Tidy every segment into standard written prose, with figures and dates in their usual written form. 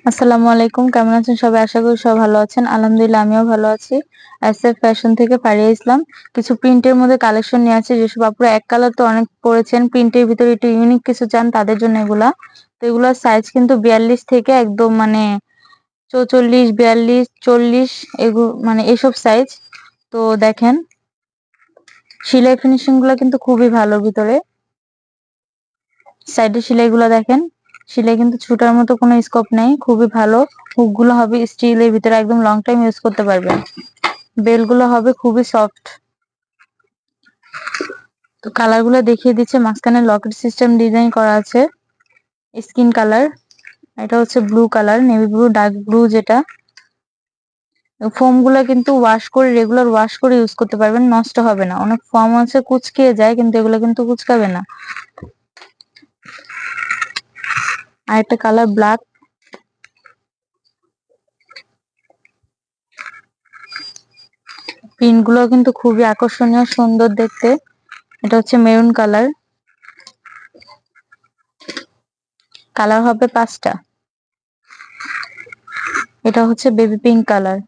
আসসালামু আলাইকুম, কেমন আছেন সবাই? আশা করি সবাই ভালো আছেন। আলহামদুলিল্লাহ আমিও ভালো আছি। এসএফ ফ্যাশন থেকে ফারিয়া ইসলাম। কিছু প্রিন্টের মধ্যে কালেকশন নিয়ে আসছি, যেসব আপুরা এক কালার তো অনেক পরেছেন, প্রিন্টের ভিতরে একটু ইউনিক কিছু চান তাদের জন্য এগুলা। তো এগুলার সাইজ কিন্তু 42 থেকে একদম মানে 44, 42, 40 মানে এসব সাইজ। তো দেখেন সেলাই ফিনিশিং গুলা কিন্তু খুবই ভালো ভিতরে। সাইডের সেলাইগুলো দেখেন, সেলাই কিন্তু ছুটার মতো কোনো স্কোপ নেই, খুবই ভালো। হুক গুলো হবে স্টিলের ভিতরে, একদম লং টাইম ইউজ করতে পারবেন। বেল গুলো হবে খুবই সফট। তো কালার গুলো দেখিয়ে দিচ্ছে, মাঝখানে লকেট সিস্টেম ডিজাইন করা আছে, স্কিন কালার, এটা হচ্ছে blue colour, navy blue, dark blue যেটা। ফোম গুলা কিন্তু ওয়াশ করে, রেগুলার ওয়াশ করে ইউজ করতে পারবেন, নষ্ট হবে না। অনেক ফোম আছে কুচকিয়ে যায়, কিন্তু এগুলো কিন্তু কুচকাবে না। আর একটা কালার ব্ল্যাক, প্রিন্ট গুলো কিন্তু খুবই আকর্ষণীয়, সুন্দর দেখতে। এটা হচ্ছে মেরুন কালার, কালার হবে 5টা। এটা হচ্ছে বেবি পিঙ্ক কালার।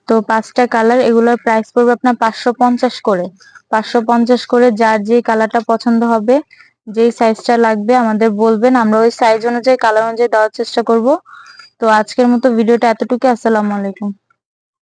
তো 5টা কালার, এগুলোর প্রাইস পড়বে আপনার 550 করে। 550 করে। যার যে কালারটা পছন্দ হবে, যেই সাইজটা লাগবে আমাদের বলবেন, আমরা ওই সাইজ অনুযায়ী কালার অনুযায়ী দেওয়ার চেষ্টা করব। তো আজকের মতো ভিডিওটা এতটুকু। আসসালামু আলাইকুম।